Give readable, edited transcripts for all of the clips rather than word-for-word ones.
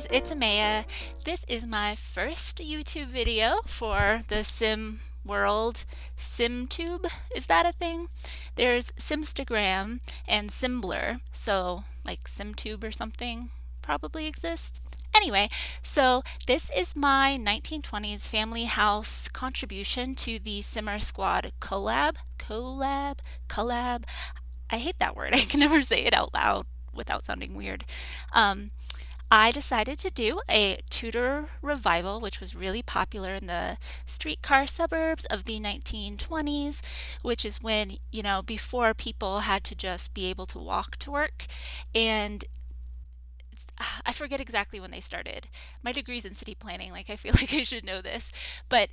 Simmers, it's Amaya. This is my first YouTube video for the Sim world. SimTube, is that a thing? There's Simstagram and Simblr, so like SimTube or something probably exists. Anyway, so this is my 1920s family house contribution to the Simmer Squad collab. I hate that word. I can never say it out loud without sounding weird. Um, I decided to do a Tudor revival, which was really popular in the streetcar suburbs of the 1920s, which is when, before people had to just be able to walk to work. And I forget exactly when they started. My degree's in city planning, like I feel like I should know this. But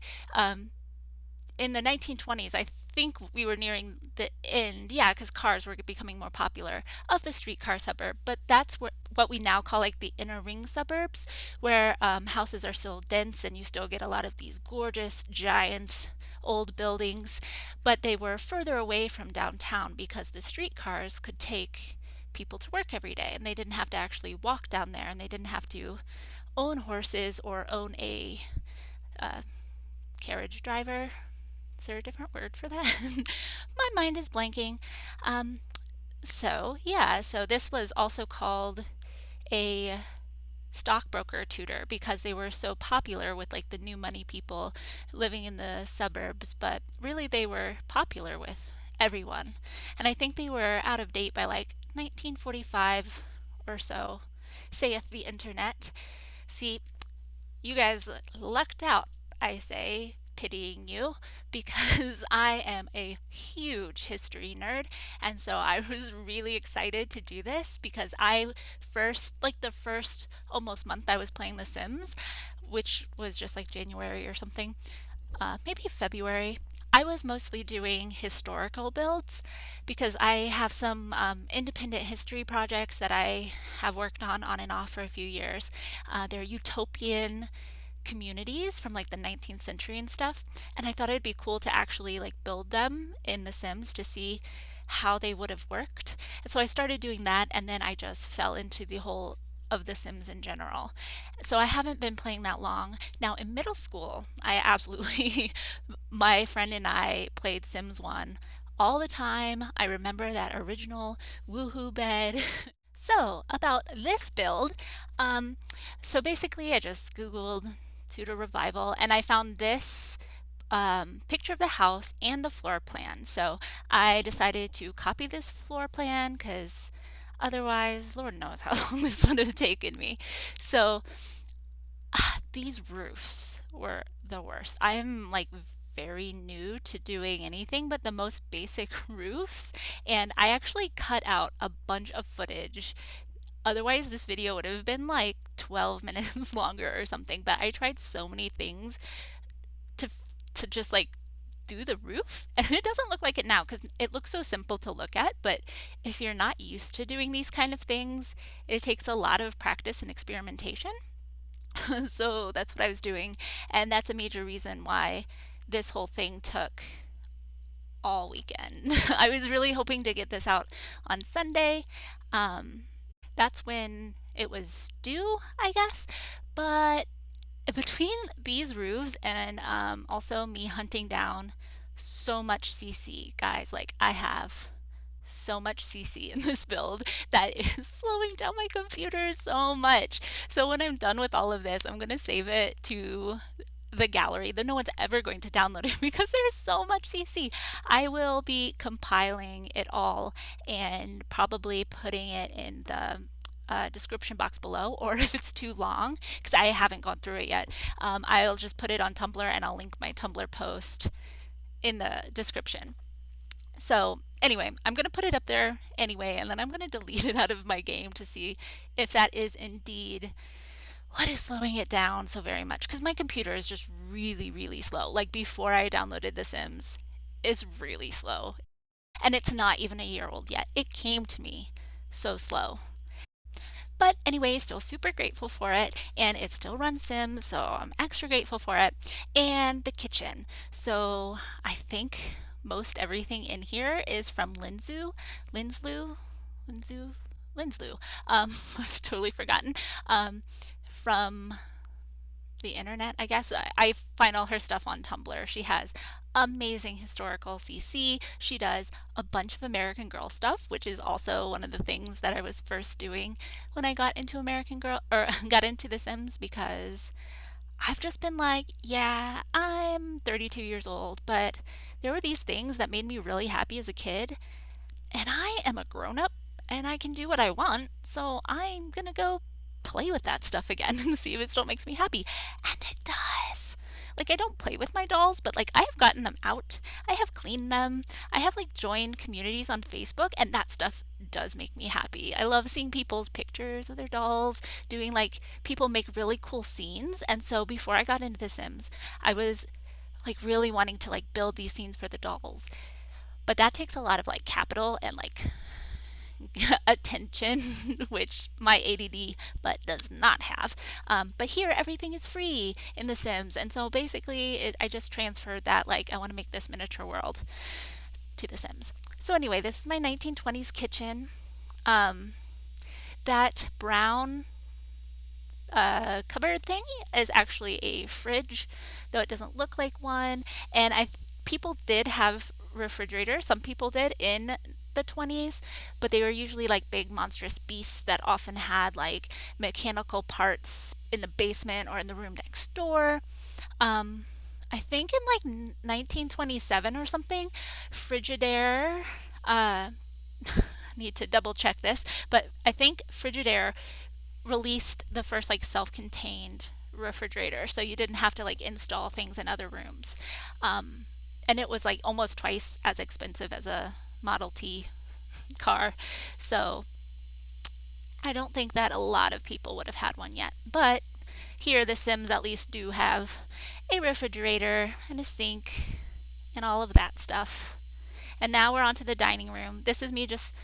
in the 1920s, I think we were nearing the end, yeah, because cars were becoming more popular, of the streetcar suburb. But that's what we now call like the inner ring suburbs, where houses are still dense and you still get a lot of these gorgeous, giant old buildings. But they were further away from downtown because the streetcars could take people to work every day and they didn't have to actually walk down there, and they didn't have to own horses or own a carriage driver. Is there a different word for that? My mind is blanking. So this was also called a stockbroker tutor because they were so popular with like the new money people living in the suburbs, but really they were popular with everyone. And I think they were out of date by like 1945 or so, saith the internet. See, you guys lucked out, I say, pitying you, because I am a huge history nerd, and so I was really excited to do this because the first almost month I was playing The Sims, which was just like January or something, maybe February, I was mostly doing historical builds because I have some independent history projects that I have worked on and off for a few years. They're utopian communities from like the 19th century and stuff, and I thought it'd be cool to actually like build them in The Sims to see how they would have worked. And so I started doing that, and then I just fell into the whole of The Sims in general. So I haven't been playing that long. Now in middle school, I absolutely my friend and I played Sims 1 all the time. I remember that original woohoo bed. So about this build, so basically I just Googled Tudor Revival and I found this picture of the house and the floor plan. So I decided to copy this floor plan because otherwise, Lord knows how long this would have taken me. So these roofs were the worst. I am like very new to doing anything but the most basic roofs, and I actually cut out a bunch of footage. Otherwise, this video would have been like 12 minutes longer or something, but I tried so many things to to just like do the roof, and it doesn't look like it now because it looks so simple to look at, but if you're not used to doing these kind of things, it takes a lot of practice and experimentation. So that's what I was doing, and that's a major reason why this whole thing took all weekend. I was really hoping to get this out on Sunday. That's when it was due, I guess. But between these roofs and also me hunting down so much CC, guys, like I have so much CC in this build that is slowing down my computer so much. So when I'm done with all of this, I'm going to save it to the gallery. Then no one's ever going to download it because there's so much CC. I will be compiling it all and probably putting it in the description box below, or if it's too long, because I haven't gone through it yet, I'll just put it on Tumblr and I'll link my Tumblr post in the description. So anyway, I'm going to put it up there anyway, and then I'm going to delete it out of my game to see if that is indeed what is slowing it down so very much, because my computer is just really, really slow. Like before I downloaded The Sims, is really slow. And it's not even a year old yet. It came to me so slow. But anyway, still super grateful for it, and it still runs Sims, so I'm extra grateful for it. And the kitchen. So I think most everything in here is from Linslu. I've totally forgotten. from the internet, I guess. I find all her stuff on Tumblr. She has amazing historical CC. She does a bunch of American Girl stuff, which is also one of the things that I was first doing when I got into American Girl or got into The Sims, because I've just been like, yeah, I'm 32 years old, but there were these things that made me really happy as a kid, and I am a grown up and I can do what I want, so I'm gonna go play with that stuff again and see if it still makes me happy. And it does. Like, I don't play with my dolls, but like, I have gotten them out. I have cleaned them. I have like joined communities on Facebook, and that stuff does make me happy. I love seeing people's pictures of their dolls, doing like, people make really cool scenes. And so before I got into The Sims, I was like really wanting to like build these scenes for the dolls. But that takes a lot of like capital and like attention, which my ADD butt does not have. But here, everything is free in The Sims. And so basically, I just transferred that, like, I want to make this miniature world to The Sims. So anyway, this is my 1920s kitchen. That brown cupboard thingy is actually a fridge, though it doesn't look like one. And people did have refrigerators. Some people did in the 20s, but they were usually like big monstrous beasts that often had like mechanical parts in the basement or in the room next door. I think in like 1927 or something, Frigidaire, need to double check this, but I think Frigidaire released the first like self-contained refrigerator, so you didn't have to like install things in other rooms. And it was like almost twice as expensive as a Model T car. So I don't think that a lot of people would have had one yet. But here, The Sims at least do have a refrigerator and a sink and all of that stuff. And now we're on to the dining room. This is me just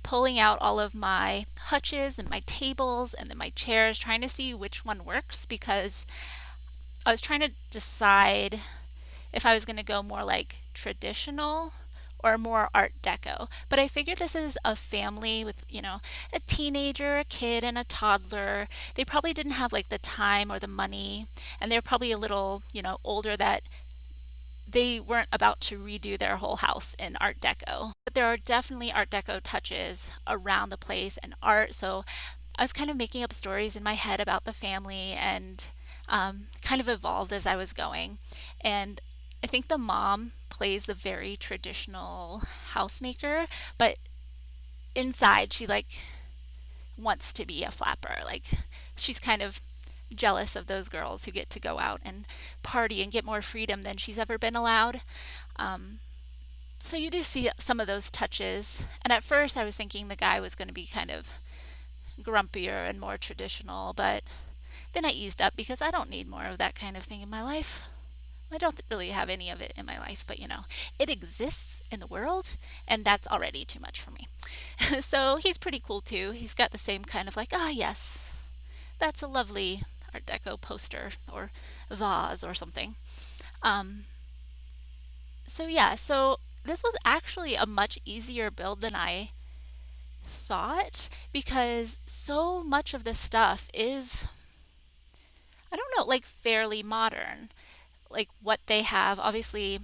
pulling out all of my hutches and my tables and then my chairs, trying to see which one works, because I was trying to decide if I was going to go more like traditional or more art deco. But I figured this is a family with, a teenager, a kid, and a toddler. They probably didn't have like the time or the money, and they're probably a little, older, that they weren't about to redo their whole house in art deco. But there are definitely art deco touches around the place and art. So I was kind of making up stories in my head about the family, and kind of evolved as I was going. And I think the mom plays the very traditional housemaker, but inside she like wants to be a flapper. Like, she's kind of jealous of those girls who get to go out and party and get more freedom than she's ever been allowed. So you do see some of those touches. And at first I was thinking the guy was going to be kind of grumpier and more traditional, but then I eased up because I don't need more of that kind of thing in my life. I don't really have any of it in my life, but it exists in the world, and that's already too much for me. So he's pretty cool too. He's got the same kind of like, yes, that's a lovely Art Deco poster or vase or something. So yeah, so this was actually a much easier build than I thought, because so much of this stuff is, I don't know, like fairly modern. Like what they have, obviously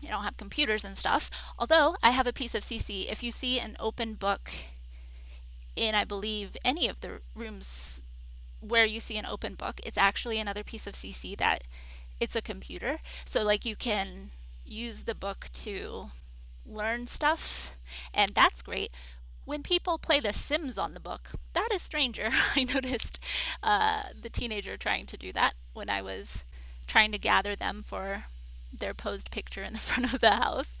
they don't have computers and stuff, although I have a piece of CC. If you see an open book in, I believe, any of the rooms where you see an open book, it's actually another piece of CC that it's a computer. So like you can use the book to learn stuff, and that's great. When people play The Sims on the book, that is stranger. I noticed the teenager trying to do that when I was trying to gather them for their posed picture in the front of the house.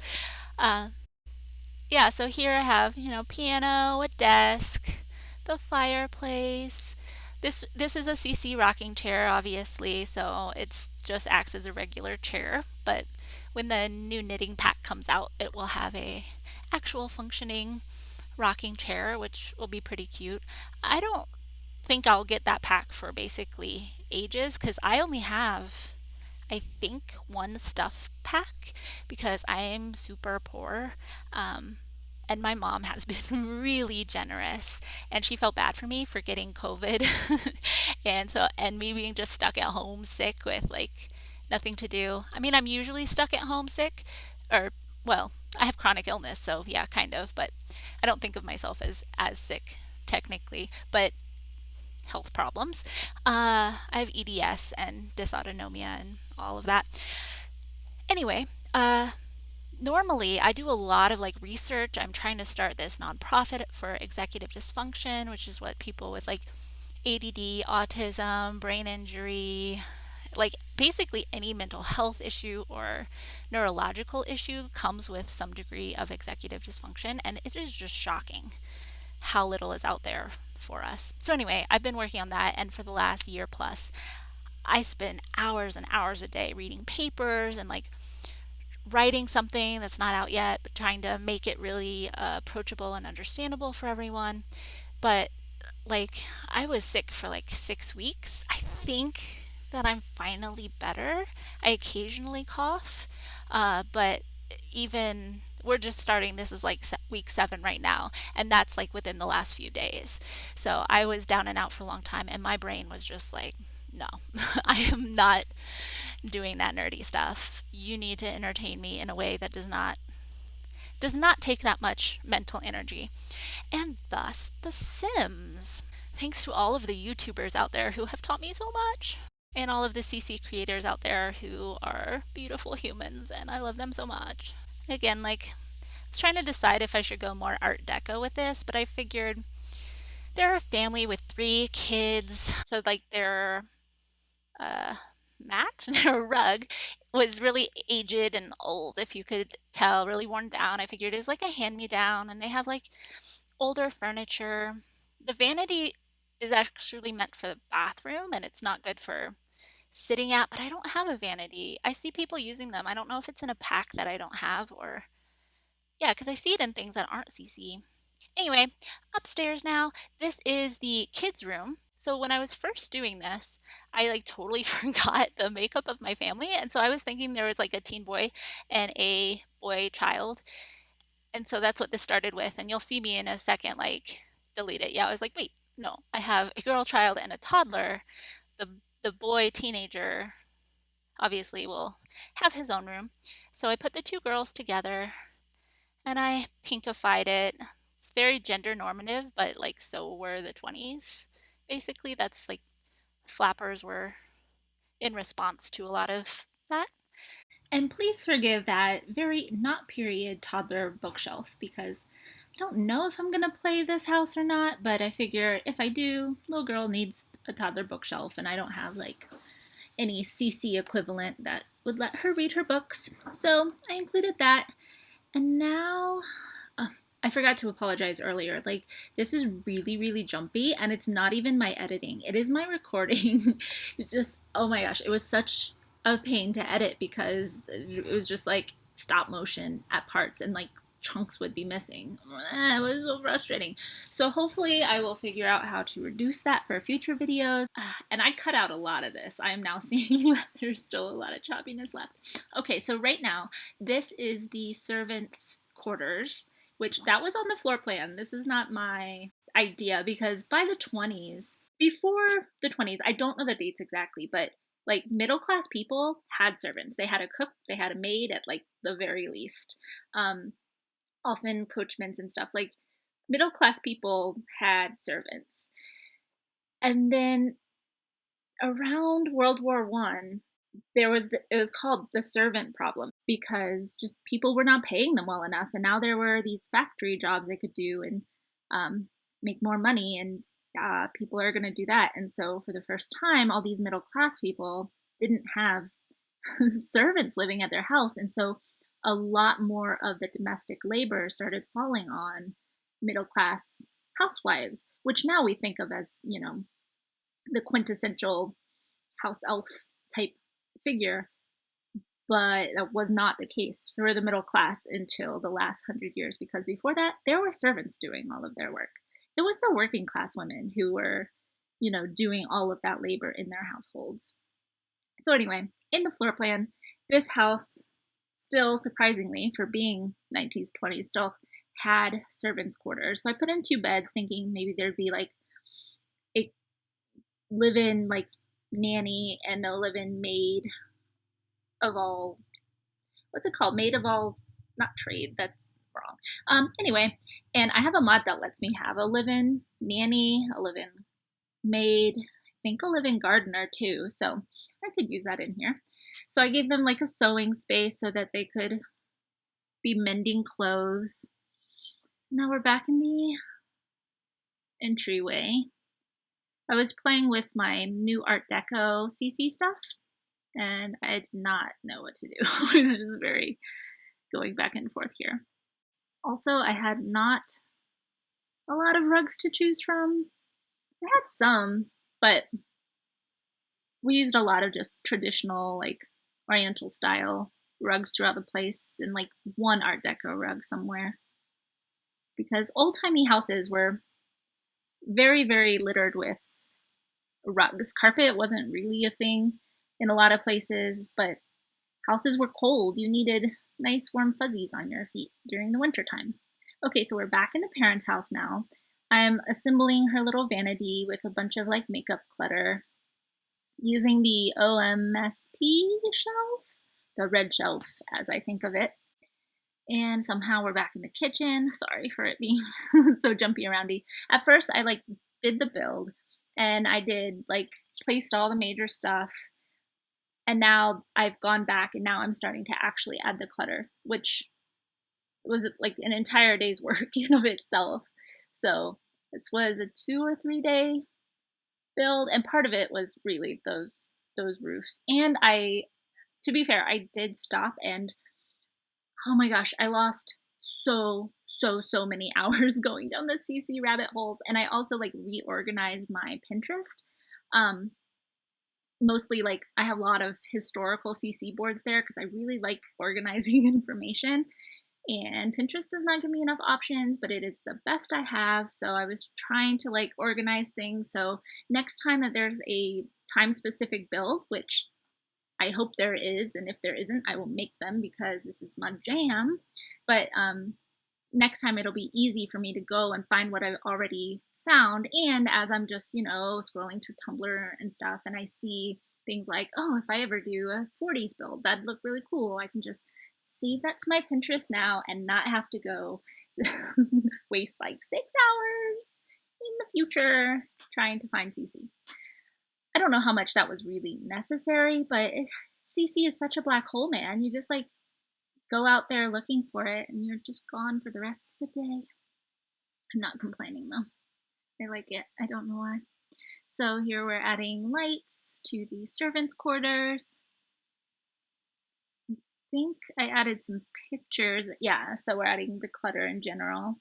Yeah, so here I have, piano, a desk, the fireplace. This is a CC rocking chair, obviously, so it's just acts as a regular chair. But when the new knitting pack comes out, it will have a actual functioning rocking chair, which will be pretty cute. I don't think I'll get that pack for basically ages, because I only have, I think, one stuff pack because I am super poor. And my mom has been really generous, and she felt bad for me for getting COVID. And me being just stuck at home sick with like nothing to do. I mean, I'm usually stuck at home sick, or well, I have chronic illness, so yeah, kind of, but I don't think of myself as sick technically, but health problems. I have EDS and dysautonomia and all of that. Anyway, normally I do a lot of like research. I'm trying to start this nonprofit for executive dysfunction, which is what people with like ADD, autism, brain injury, like basically any mental health issue or neurological issue comes with some degree of executive dysfunction. And it is just shocking how little is out there for us. So, anyway, I've been working on that. And for the last year plus, I spend hours and hours a day reading papers and like writing something that's not out yet, but trying to make it really approachable and understandable for everyone. But like, I was sick for like 6 weeks. I think that I'm finally better. I occasionally cough, but even we're just starting. This is like week 7 right now, and that's like within the last few days. So I was down and out for a long time, and my brain was just like, no, I am not doing that nerdy stuff. You need to entertain me in a way that does not take that much mental energy. And thus The Sims. Thanks to all of the YouTubers out there who have taught me so much. And all of the CC creators out there who are beautiful humans, and I love them so much. Again, like, I was trying to decide if I should go more Art Deco with this, but I figured they're a family with 3 kids, so like their uh, mat, their rug was really aged and old, if you could tell, really worn down. I figured it was like a hand-me-down, and they have like older furniture. The vanity is actually meant for the bathroom, and it's not good for sitting at, but I don't have a vanity. I see people using them. I don't know if it's in a pack that I don't have, or yeah, because I see it in things that aren't CC. Anyway, upstairs now, this is the kids' room. So when I was first doing this, I like totally forgot the makeup of my family. And so I was thinking there was like a teen boy and a boy child. And so that's what this started with. And you'll see me in a second, like, delete it. Yeah, I was like, wait, no, I have a girl child and a toddler. The boy teenager obviously will have his own room. So I put the 2 girls together and I pinkified it. It's very gender normative, but like so were the 20s. Basically, that's like flappers were in response to a lot of that. And please forgive that very not period toddler bookshelf, because I don't know if I'm going to play this house or not, but I figure if I do, little girl needs a toddler bookshelf, and I don't have like any CC equivalent that would let her read her books. So I included that. And now, I forgot to apologize earlier. Like, this is really, really jumpy, and it's not even my editing. It is my recording. It just, oh my gosh, it was such a pain to edit because it was just like stop motion at parts, and like chunks would be missing. It was so frustrating. So hopefully I will figure out how to reduce that for future videos. And I cut out a lot of this. I am now seeing that there's still a lot of choppiness left. Okay, so right now, this is the servants' quarters, which that was on the floor plan. This is not my idea, because by the 20s, before the 20s, I don't know the dates exactly, but like middle class people had servants. They had a cook, they had a maid at like the very least. Often coachmans and stuff. Like, middle class people had servants. And then around World War One, it was called the servant problem, because just people were not paying them well enough, and now there were these factory jobs they could do and make more money, and people are going to do that. And so for the first time, all these middle class people didn't have servants living at their house, and so a lot more of the domestic labor started falling on middle class housewives, which now we think of as, you know, the quintessential house elf type figure. But that was not the case for the middle class until the last 100 years, because before that, there were servants doing all of their work. It was the working class women who were, you know, doing all of that labor in their households. So anyway, in the floor plan, this house still, surprisingly, for being 1920s, still had servants' quarters. So I put in 2 beds thinking maybe there'd be like a live-in like nanny and a live-in maid of all, what's it called? Maid of all, not trade, that's wrong. Anyway, and I have a mod that lets me have a live-in nanny, a live-in maid, I think a live-in gardener too, so I could use that in here. So I gave them like a sewing space so that they could be mending clothes. Now we're back in the entryway. I was playing with my new Art Deco CC stuff, and I did not know what to do. I was just very going back and forth here. Also, I had not a lot of rugs to choose from. I had some, but we used a lot of just traditional, like, Oriental style rugs throughout the place, and like one Art Deco rug somewhere. Because old-timey houses were very, very littered with rugs. Carpet wasn't really a thing in a lot of places, but houses were cold. You needed nice warm fuzzies on your feet during the winter time. Okay, so we're back in the parents' house now. I'm assembling her little vanity with a bunch of like makeup clutter using the OMSP shelf, the red shelf as I think of it. And somehow we're back in the kitchen. Sorry for it being so jumpy aroundy. At first I like did the build and I did like placed all the major stuff. And now I've gone back and now I'm starting to actually add the clutter, which was like an entire day's work in of itself. So this was a 2 or 3 day build, and part of it was really those roofs. And to be fair, I did stop and oh my gosh, I lost so many hours going down the CC rabbit holes. And I also like reorganized my Pinterest. Mostly like I have a lot of historical CC boards there because I really like organizing information, and Pinterest does not give me enough options, but it is the best I have. So I was trying to like organize things. So next time that there's a time specific build, which I hope there is, and if there isn't, I will make them because this is my jam. But next time it'll be easy for me to go and find what I've already found. And as I'm just, scrolling through Tumblr and stuff, and I see things like, oh, if I ever do a 40s build, that'd look really cool. I can just save that to my Pinterest now and not have to go waste like 6 hours in the future trying to find CC. I don't know how much that was really necessary, but CC is such a black hole, man. You just like go out there looking for it and you're just gone for the rest of the day. I'm not complaining though. I like it. I don't know why. So here we're adding lights to the servants' quarters. I think I added some pictures. Yeah, so we're adding the clutter in general.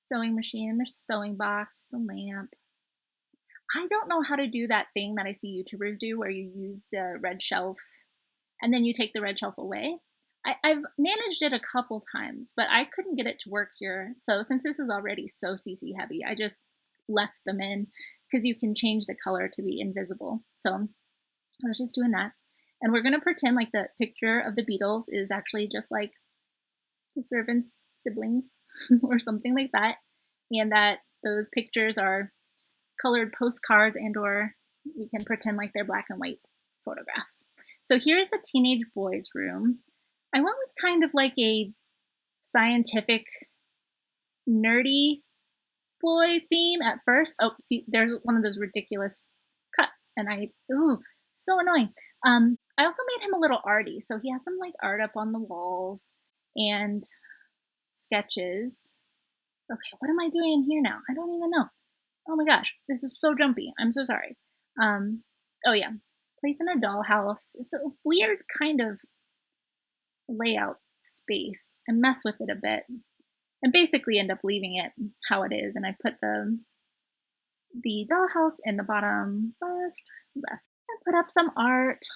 Sewing machine, the sewing box, the lamp. I don't know how to do that thing that I see YouTubers do where you use the red shelf and then you take the red shelf away. I've managed it a couple times, but I couldn't get it to work here. So since this is already so CC heavy, I just left them in because you can change the color to be invisible. So I was just doing that. And we're going to pretend like the picture of the Beatles is actually just like the servants' siblings or something like that. And that those pictures are colored postcards, and or we can pretend like they're black and white photographs. So here's the teenage boys' room. I went with kind of like a scientific, nerdy boy theme at first. Oh, see, there's one of those ridiculous cuts, and so annoying. I also made him a little arty, so he has some like art up on the walls and sketches. Okay, what am I doing in here now? I don't even know. Oh my gosh, this is so jumpy. I'm so sorry. Oh yeah, place in a dollhouse. It's a weird kind of layout space. I mess with it a bit and basically end up leaving it how it is. And I put the dollhouse in the bottom left. I put up some art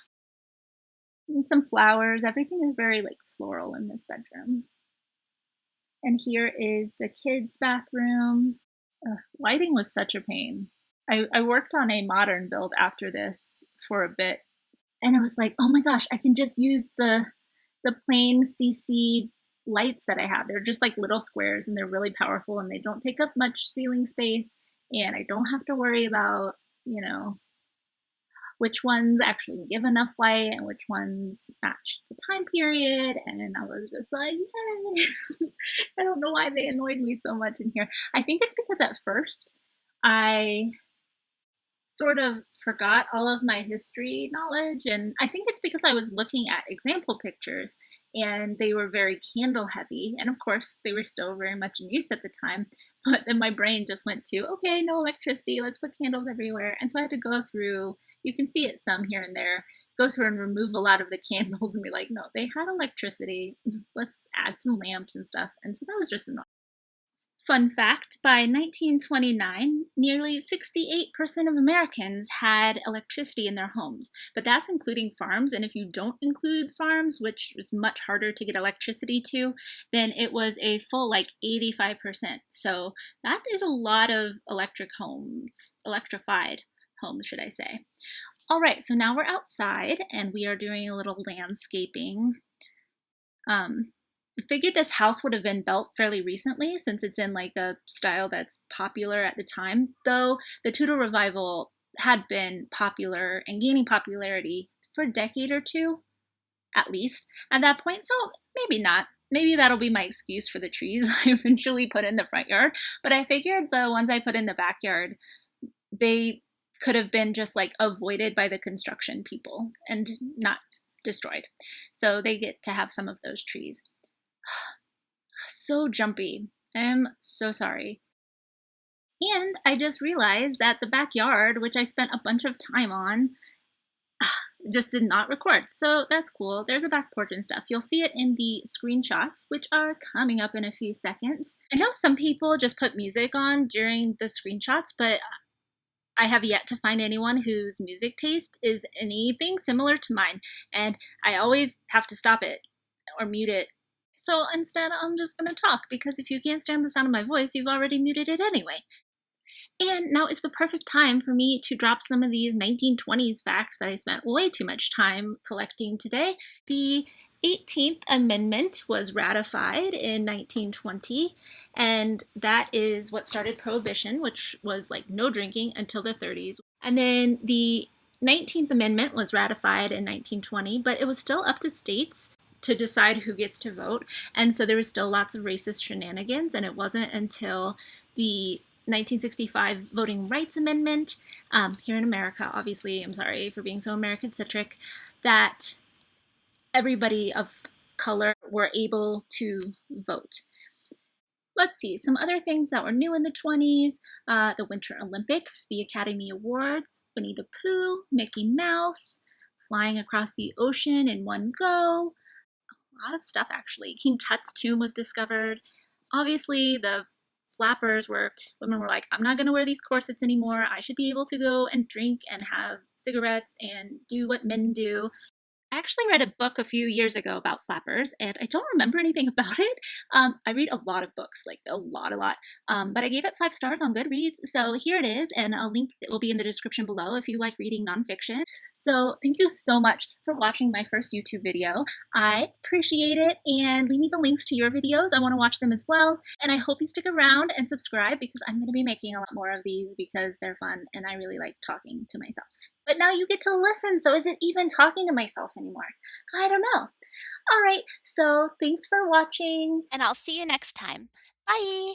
and some flowers. Everything is very like floral in this bedroom. And here is the kids' bathroom. Lighting was such a pain. I worked on a modern build after this for a bit, and it was like, oh my gosh, I can just use the plain CC lights that I have. They're just like little squares and they're really powerful and they don't take up much ceiling space. And I don't have to worry about, you know, which ones actually give enough light and which ones match the time period. And I was just like, yay! I don't know why they annoyed me so much in here. I think it's because at first I sort of forgot all of my history knowledge. And I think it's because I was looking at example pictures and they were very candle heavy. And of course, they were still very much in use at the time. But then my brain just went to, okay, no electricity, let's put candles everywhere. And so I had to go through, you can see it some here and there, go through and remove a lot of the candles and be like, no, they had electricity. Let's add some lamps and stuff. And so that was just annoying. Fun fact, by 1929, nearly 68% of Americans had electricity in their homes, but that's including farms, and if you don't include farms, which is much harder to get electricity to, then it was a full like 85%. So that is a lot of electrified homes, should I say. All right, so now we're outside and we are doing a little landscaping. I figured this house would have been built fairly recently since it's in like a style that's popular at the time, though the Tudor revival had been popular and gaining popularity for a decade or two, at least, at that point. So maybe not. Maybe that'll be my excuse for the trees I eventually put in the front yard. But I figured the ones I put in the backyard, they could have been just like avoided by the construction people and not destroyed. So they get to have some of those trees. So jumpy. I'm so sorry. And I just realized that the backyard, which I spent a bunch of time on, just did not record. So that's cool. There's a back porch and stuff. You'll see it in the screenshots, which are coming up in a few seconds. I know some people just put music on during the screenshots, but I have yet to find anyone whose music taste is anything similar to mine. And I always have to stop it or mute it. So instead, I'm just going to talk because if you can't stand the sound of my voice, you've already muted it anyway. And now is the perfect time for me to drop some of these 1920s facts that I spent way too much time collecting today. The 18th Amendment was ratified in 1920, and that is what started Prohibition, which was like no drinking until the 30s. And then the 19th Amendment was ratified in 1920, but it was still up to states to decide who gets to vote. And so there was still lots of racist shenanigans, and it wasn't until the 1965 Voting Rights Amendment, here in America, obviously, I'm sorry for being so American-centric, that everybody of color were able to vote. Let's see, some other things that were new in the 20s, the Winter Olympics, the Academy Awards, Winnie the Pooh, Mickey Mouse, flying across the ocean in one go, a lot of stuff actually. King Tut's tomb was discovered. Obviously, the flappers were, women were like, I'm not going to wear these corsets anymore. I should be able to go and drink and have cigarettes and do what men do. I actually read a book a few years ago about flappers, and I don't remember anything about it. I read a lot of books, like a lot. But I gave it 5 stars on Goodreads, so here it is, and a link that will be in the description below if you like reading nonfiction. So thank you so much for watching my first YouTube video. I appreciate it, and leave me the links to your videos. I want to watch them as well, and I hope you stick around and subscribe because I'm going to be making a lot more of these because they're fun, and I really like talking to myself. But now you get to listen, so is it even talking to myself anymore? I don't know. All right, so thanks for watching. And I'll see you next time. Bye!